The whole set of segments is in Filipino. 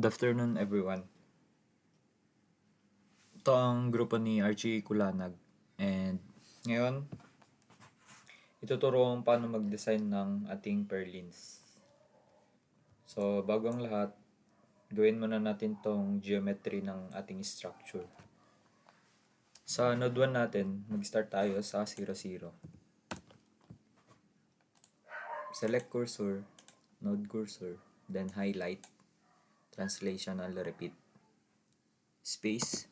afternoon everyone. Ito ang grupo ni Archie Kulanag and ngayon ituturo kung paano mag-design ng ating purlins. So bago ang lahat, gawin muna natin tong geometry ng ating structure. Sa node 1 natin, mag-start tayo sa 0, 0. Select cursor, node cursor, then highlight, translational repeat, space,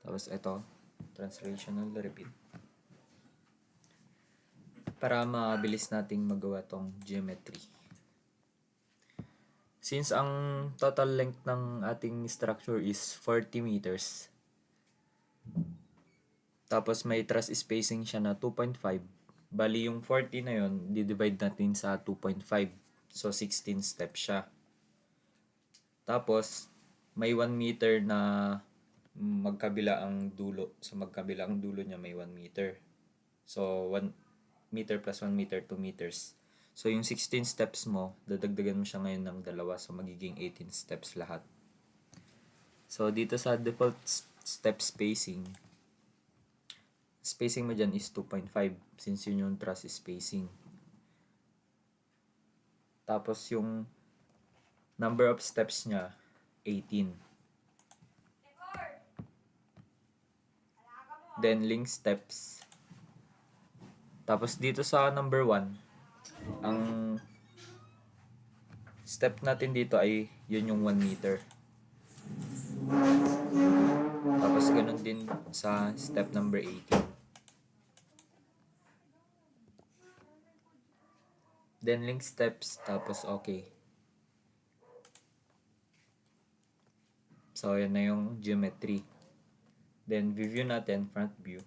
tapos ito, translational repeat. Para mabilis nating magawa tong geometry. Since ang total length ng ating structure is 40 meters, tapos may truss spacing siya na 2.5, bali yung 40 na yon, di-divide natin sa 2.5. So 16 steps siya. Tapos may 1 meter na magkabila ang dulo. Sa magkabila ang dulo niya may 1 meter. So 1 meter plus 1 meter, 2 meters. So yung 16 steps mo, dadagdagan mo siya ngayon ng dalawa. So magiging 18 steps lahat. So dito sa default step spacing mo dyan is 2.5 since yun yung truss spacing. Tapos yung number of steps niya, 18. Then link steps. Tapos dito sa number 1, ang step natin dito ay yun yung 1 meter. Tapos ganun din sa step number 18. Then link steps, tapos okay. So yan na yung geometry. Then view natin, front view.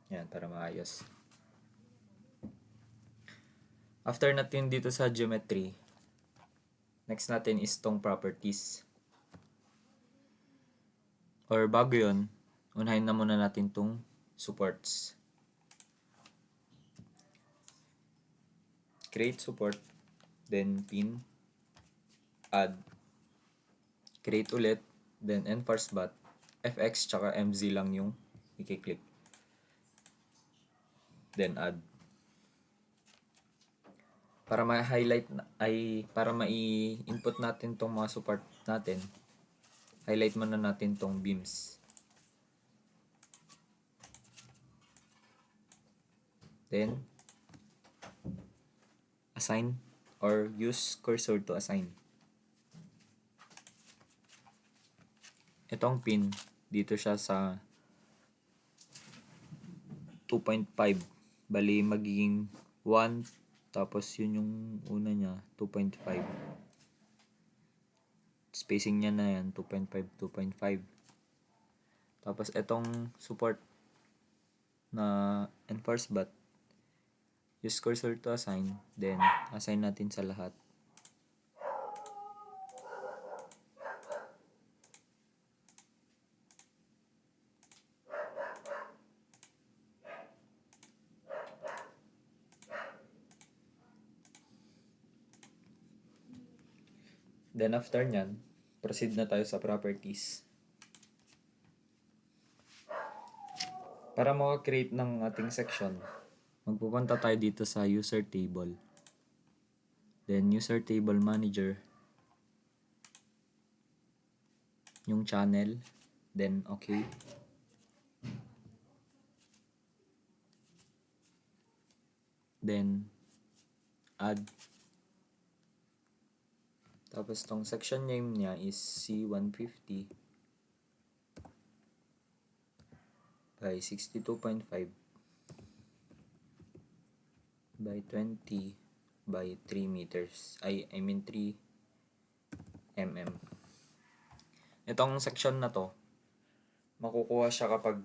Yan, para maayos. After natin dito sa geometry, next natin is tong properties. Or bago yun, unahin na muna natin tong supports. Create support, then pin, add, create ulit, then enforce bot, fx tsaka mz lang yung i-click. Then add. Para ma-highlight para mai-input natin tong mga support natin, highlight muna natin tong beams. Then assign or use cursor to assign. Itong pin, dito siya sa 2.5. Bali magiging 1, tapos yun yung una niya, 2.5. Spacing niya na yan, 2.5, 2.5. Tapos itong support na enforce bot, use cursor to assign, then assign natin sa lahat. Then after nyan, proceed na tayo sa properties. Para maka-create ng ating section, magpupunta tayo dito sa user table. Then user table manager, yung channel, then okay. Then add. Tapos tong section name niya is C150 by 62.5 by 20 by 3 meters. I mean 3 mm. Itong section na to, makukuha siya kapag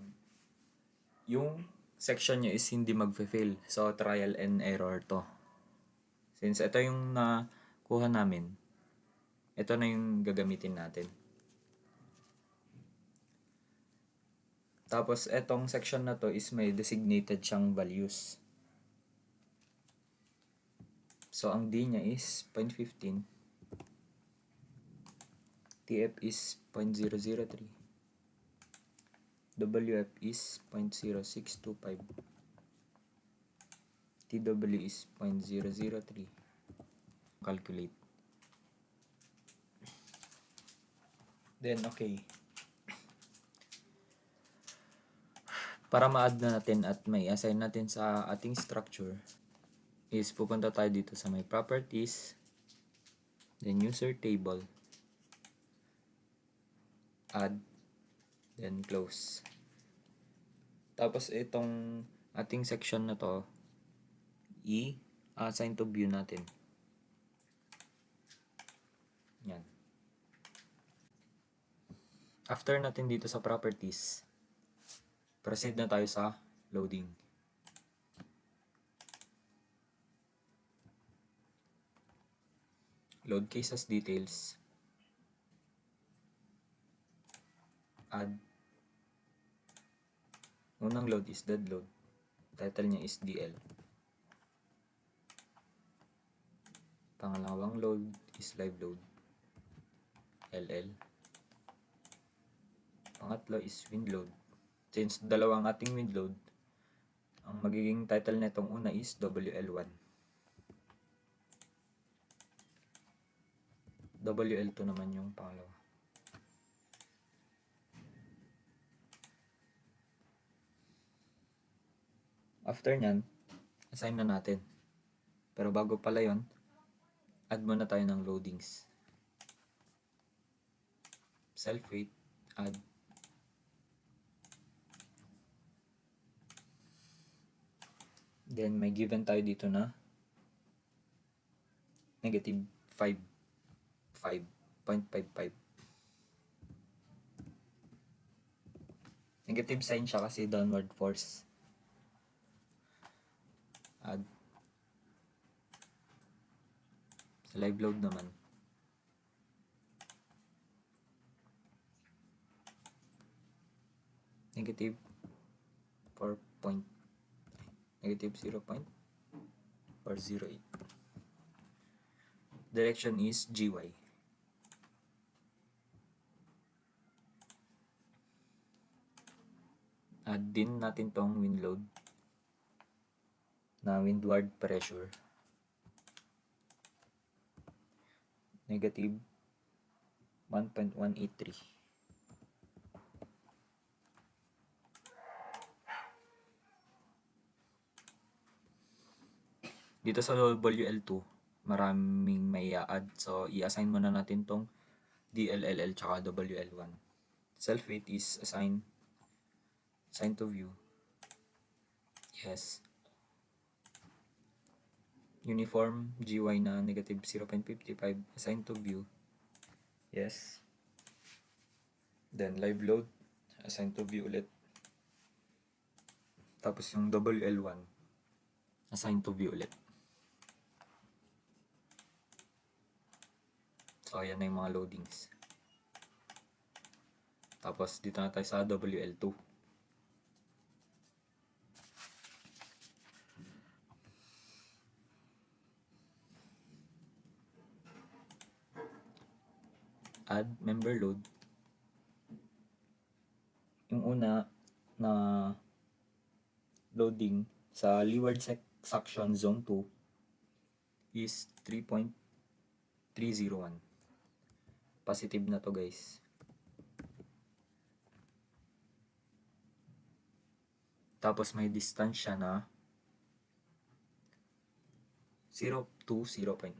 yung section niya is hindi magfe-fail. So trial and error to. Since ito yung nakuha namin, ito na yung gagamitin natin. Tapos etong section na to is may designated siyang values. So ang D niya is 0.15. TF is 0.003. WF is 0.0625. TW is 0.003. Calculate. Then, okay. Para ma-add na natin at may assign natin sa ating structure is pupunta tayo dito sa may properties, then user table, add, then close. Tapos itong ating section na to, i-assign to view natin. Yan. After natin dito sa properties, proceed na tayo sa loading. Load cases details. Add. Unang load is dead load. Title niya is DL. Pangalawang load is live load. LL. Pangatlo is wind load. Since dalawang ating wind load, ang magiging title netong una is WL1. WL2 naman yung pangalawa. After nyan, assign na natin. Pero bago pala yon, add muna tayo ng loadings. Self-weight, add. Then may given tayo dito na negative 5.55. Negative sign siya kasi downward force. Add. Sa live load naman, negative 0.408. Direction is GY. Add din natin tong wind load na windward pressure. Negative 1.183. Dito sa WL2, maraming may i-add. So, i-assign muna natin tong DLLL tsaka WL1. Self-weight is assign to view. Yes. Uniform GY na negative 0.55, assign to view. Yes. Then live load, assign to view ulit. Tapos yung WL1, assign to view ulit. So, ayan na yung mga loadings. Tapos, dito na tayo sa WL2. Add member load. Yung una na loading sa leeward suction zone 2 is 3.301. Positive na to, guys. Tapos may distance siya na 0 to 0.9.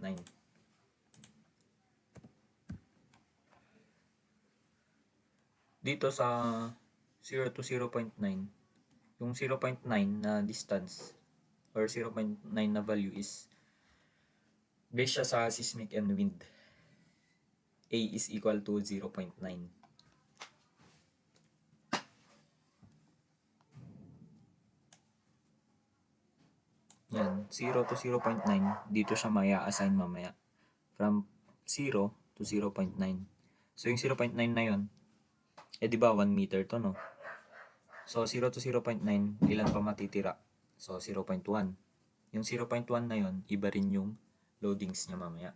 Dito sa 0 to 0.9, yung 0.9 na distance or 0.9 na value is based siya sa seismic and wind. A is equal to 0.9. Yan, 0 to 0.9, dito siya maya-assign mamaya. From 0 to 0.9. So yung 0.9 na yun, di ba 1 meter to, no? So 0 to 0.9, ilan pa matitira? So 0.1. Yung 0.1 na yun, iba rin yung loadings niya mamaya.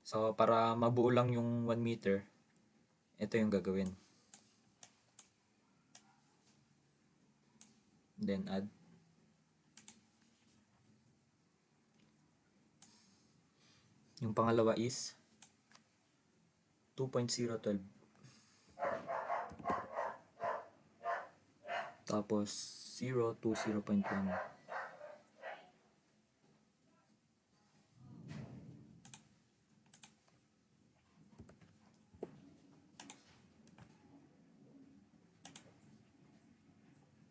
So, para mabuo lang yung 1 meter, ito yung gagawin. Then add. Yung pangalawa is 2.012. Tapos 0 to 0.1.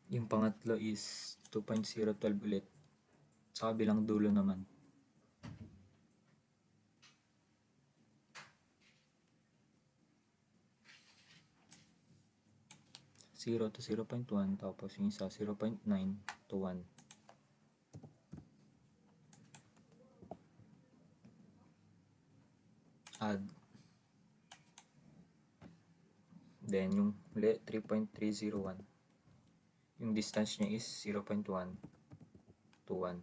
Yung pangatlo is 2.012 ulit. Sa kabilang dulo naman. Zero to 0.1, tapos yung isa 0.9 to 1. Add. Then yung uli 3.301. Yung distance niya is 0.1 to 1.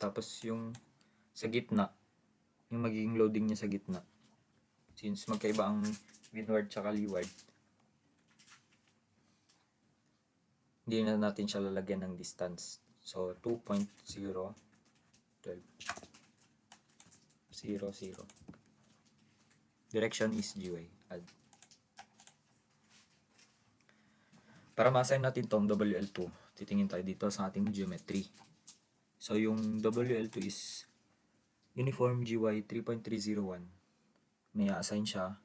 Tapos yung sa gitna, yung magiging loading niya sa gitna. Since magkaiba ang windward tsaka leeward, hindi na natin siya lalagyan ng distance. So 2.012. 0. Direction is GY. Add. Para ma-assign natin tong WL2, titingin tayo dito sa ating geometry. So yung WL2 is Uniform GY 3.301. May assign siya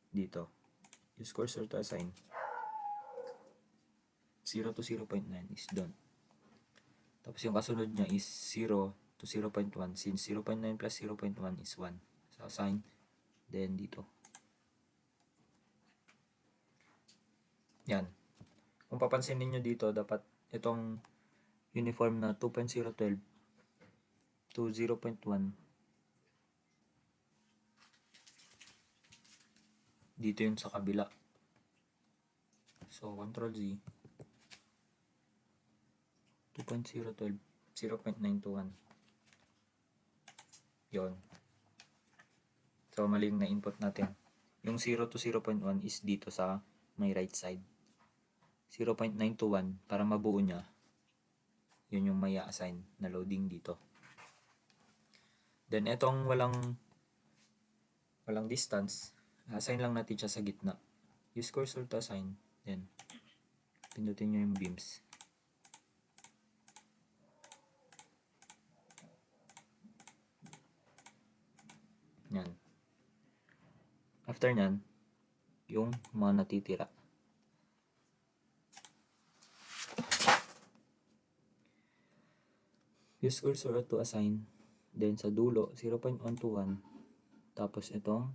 dito. Use cursor to assign. 0 to 0.9 is done. Tapos yung kasunod niya is 0 to 0.1. Since 0.9 plus 0.1 is 1. So assign. Then dito. Yan. Kung papansin niyo dito, dapat itong uniform na 2.012 to 0.1. Dito yun sa kabila. So, Ctrl Z. 2.012, 0.921. Yon. So, mali yung na-input natin. Yung 0 to 0.1 is dito sa may right side. 0.921 para mabuo niya. Yun yung may assign na loading dito. Then, etong walang distance, assign lang natin siya sa gitna. Use cursor to assign. Then, pindutin nyo yung beams. Yan. After nyan, yung mga natitira. Use cursor to assign. Then sa dulo, 0.121. Tapos itong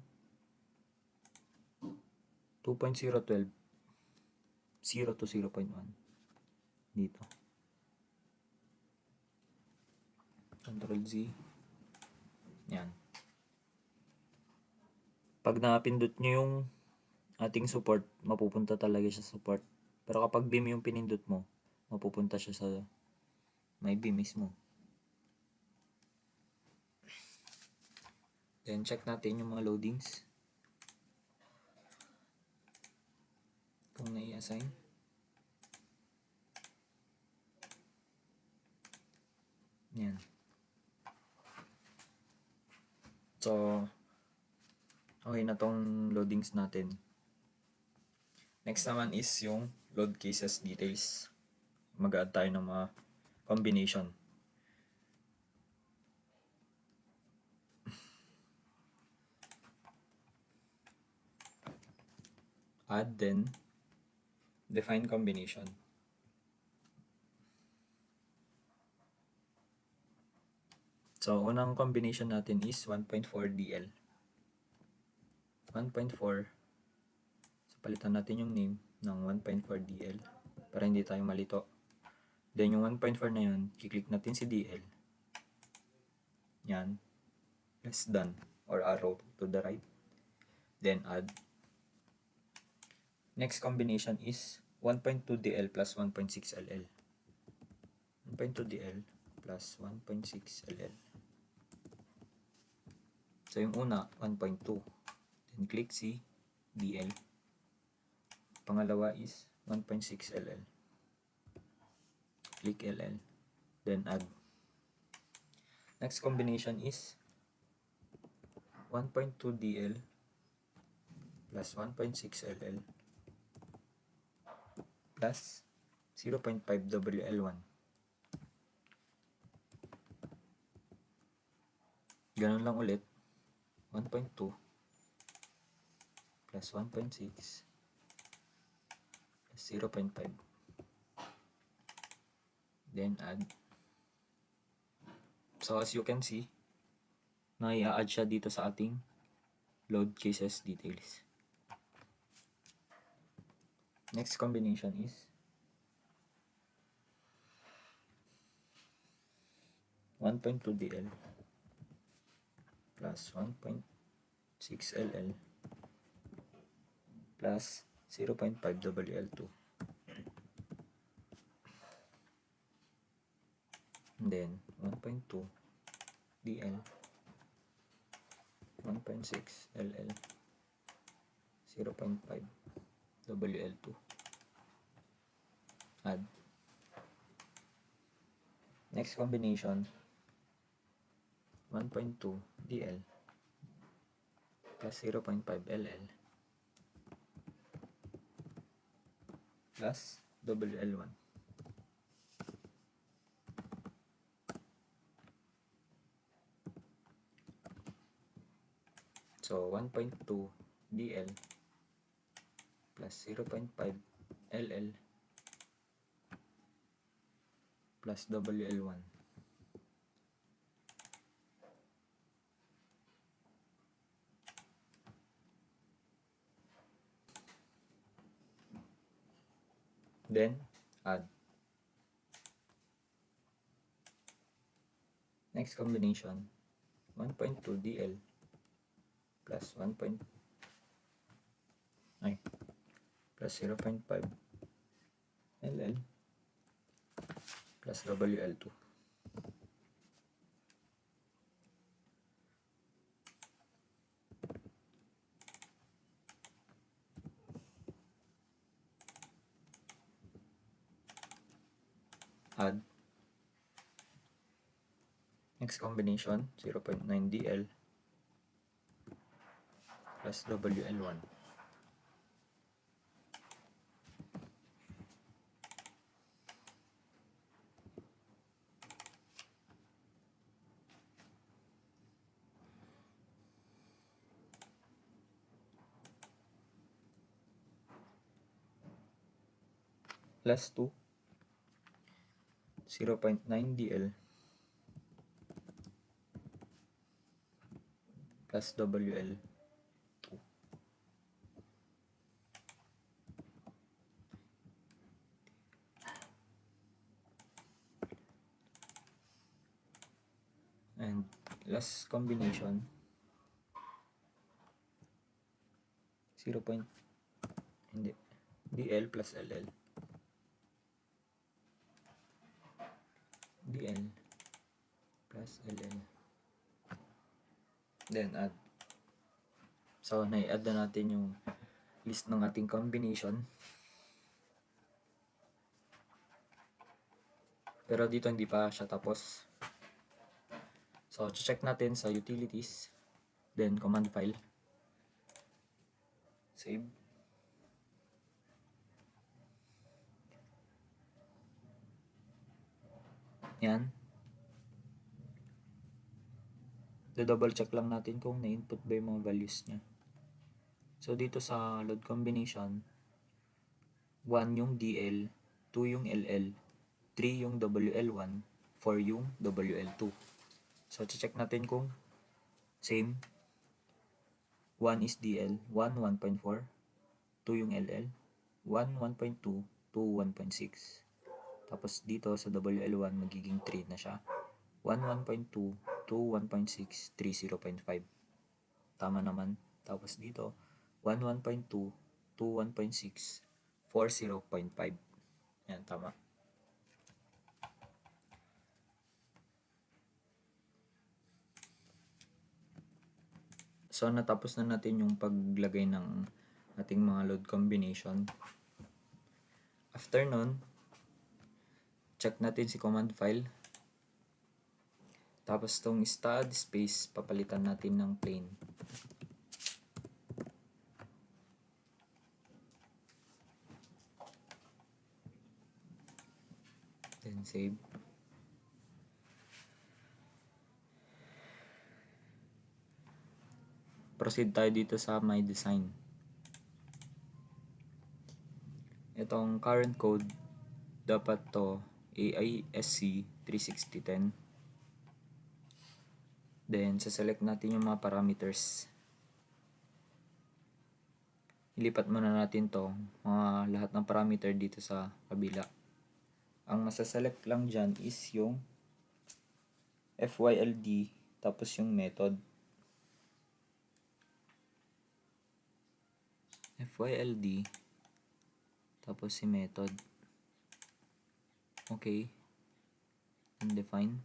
2.012. 0 to 0.1. Dito. Ctrl Z. Yan. Pag napindot nyo yung ating support, mapupunta talaga siya sa support. Pero kapag beam yung pinindot mo, mapupunta siya sa may beam mismo. Then check natin yung mga loadings. Kung nai-assign. Yan. So, okay na tong loadings natin. Next naman is yung load cases details. Mag-add tayo ng mga combination. Add, then define combination. So, unang combination natin is 1.4 DL. 1.4. So, palitan natin yung name ng 1.4 DL para hindi tayo malito. Then, yung 1.4 na yun, kiklik natin si DL. Yan. Press done or arrow to the right. Then, add. Next combination is 1.2 DL plus 1.6 LL. 1.2 DL plus 1.6 LL. So yung una, 1.2. Then click C, DL. Pangalawa is 1.6 LL. Click LL. Then add. Next combination is 1.2 DL plus 1.6 LL plus 0.5 WL1. Ganun lang ulit. 1.2 plus 1.6 plus 0.5. Then add. So as you can see, i-add siya dito sa ating load cases details. Next combination is 1.2 DL plus 1.6 LL plus 0.5 WL2. And then 1.2 DL 1.6 LL 0.5 WL2. Add. Next combination 1.2 DL plus 0.5 LL plus WL1. So 1.2 DL plus 0.5 LL plus WL1. Then add. Next combination 1.2 DL plus 0.5 LL plus WL2. Add. Next combination 0.9 DL plus WL1. Plus 2 0.9 DL plus WL2. And last combination 0. DL plus LL DL plus LL, then add. So nai-add na natin yung list ng ating combination, pero dito hindi pa siya tapos. So check natin sa utilities, then command file, save. Yan. Do-double check lang natin kung na-input ba yung mga values niya. So dito sa load combination, 1 yung DL, 2 yung LL, 3 yung WL1, 4 yung WL2. So check natin kung same. 1 is DL, 1, 1.4, 2 yung LL, 1, 1.2, 2, 1.6. Tapos dito sa WL1 magiging 3 na siya. 1, 1.2, 2, 1.6, 3, 0.5. Tama naman. Tapos dito 1, 1.2, 2, 1.6, 4, 0.5. Yan, tama. So, natapos na natin yung paglagay ng ating mga load combination. After nun, check natin si command file. Tapos tong stud space, papalitan natin ng plain. Then save. Proceed tayo dito sa my design. Itong current code, dapat to AISC 36010. Then, saselect natin yung mga parameters. Ilipat muna natin to, mga lahat ng parameter dito sa kabila. Ang masaselect lang dyan is yung FYLD, tapos yung method. FYLD, tapos si method. Okay. And define.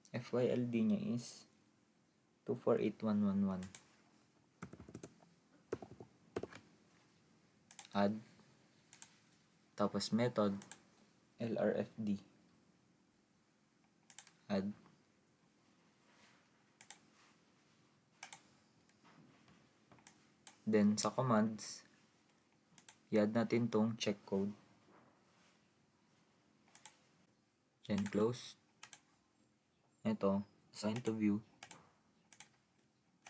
FYLD niya is 248111. Add. Tapos method, LRFD. Add. Then sa commands, i-add natin tong check code. Then close. Ito, assign to view.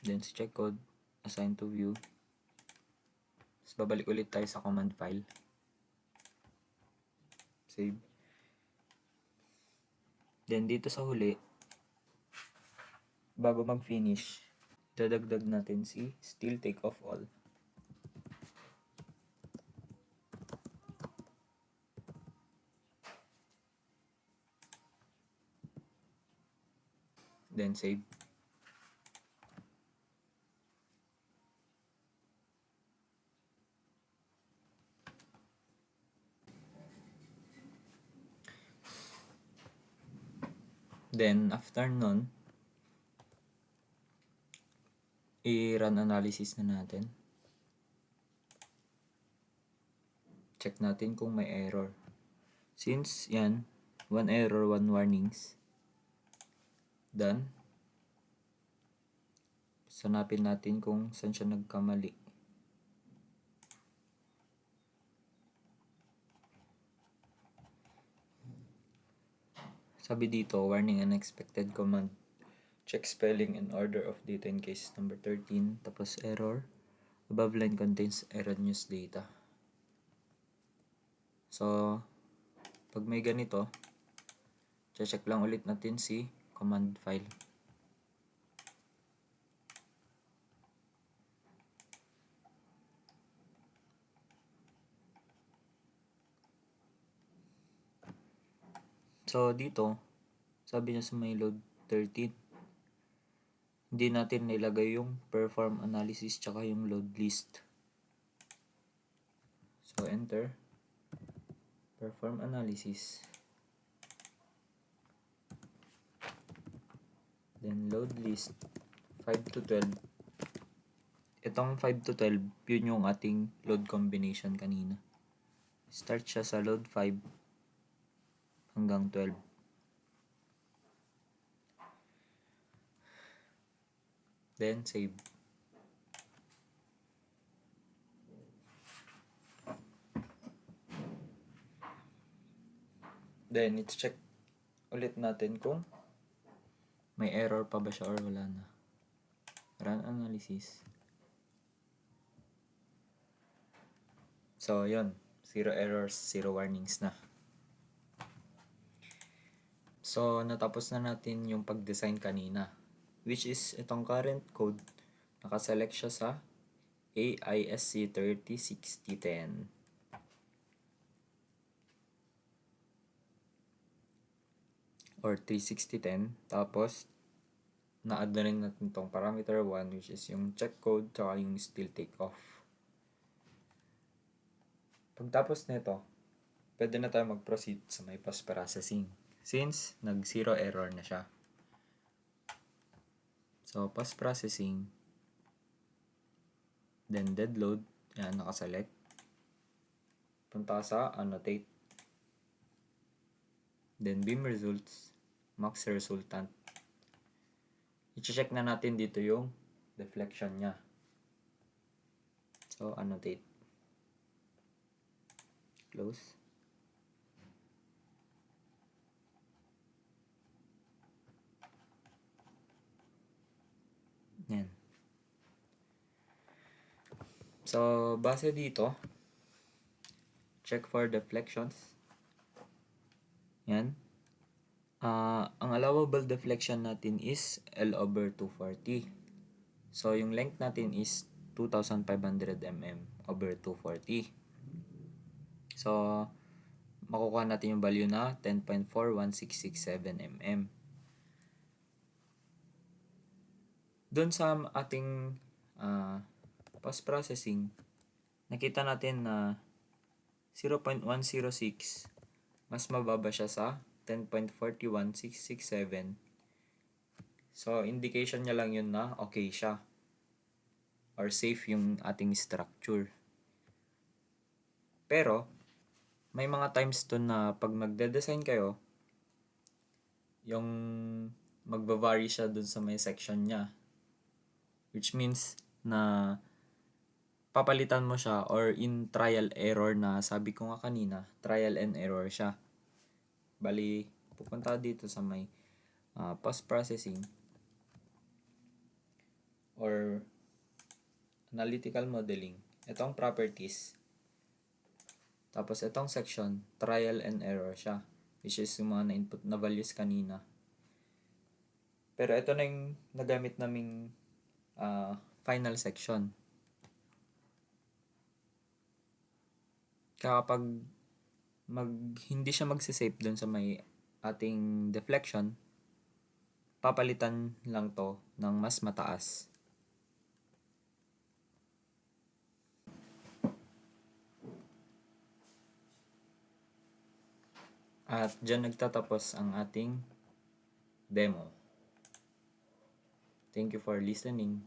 Then sa check code, assign to view. Tapos babalik ulit tayo sa command file. Save. Then dito sa huli, bago mag-finish, dadagdag natin si still take off all. Then save. Then after nun, i-run analysis na natin. Check natin kung may error. Since yan, 1 error, 1 warnings. Done. Sanapin natin kung saan siya nagkamali. Sabi dito, warning unexpected command. Check spelling and order of data in case number 13. Tapos error. Above line contains error news data. So, pag may ganito, check lang ulit natin si command file. So, dito, sabi niya sa may load 13, hindi natin nilagay yung perform analysis tsaka yung load list. So, enter. Perform analysis. Then, load list 5 to 12. Itong 5 to 12, yun yung ating load combination kanina. Start siya sa load 5 hanggang 12. Then, save. Then, i-check ulit natin kung may error pa ba siya or wala na. Run analysis. So, yun. 0 errors, 0 warnings na. So, natapos na natin yung pag-design kanina. Which is, itong current code, nakaselect siya sa AISC 306010. Or 36010. Tapos, na-add na rin natin itong parameter 1, which is yung check code, tsaka yung still take off. Pagtapos nito, pwede na tayo mag-proceed sa may post-processing since nag-0 error na siya. So, post-processing. Then, dead load. Yan, nakaselect. Punta sa annotate. Then, beam results. Max resultant. I-check na natin dito yung deflection niya. So, annotate. Close. Yan. So, base dito, check for deflections. Yan. Ang allowable deflection natin is L over 240. So, yung length natin is 2,500 mm over 240. So, makukuha natin yung value na 10.41667 mm. Doon sa ating post-processing, nakita natin na 0.106 mas mababa siya sa 10.41667. So, indication niya lang yun na okay siya or safe yung ating structure. Pero, may mga times doon na pag magde-design kayo, yung magba-vary siya doon sa may section niya. Which means na papalitan mo siya or in trial error na sabi ko nga kanina, trial and error siya. Bali, pupunta dito sa may post-processing or analytical modeling. Itong properties. Tapos itong section, trial and error siya. Which is yung mga na-input na values kanina. Pero ito na yung nagamit naming final section. Kapag hindi siya magse-save dun sa may ating deflection, papalitan lang to ng mas mataas. At dyan nagtatapos ang ating demo. Thank you for listening.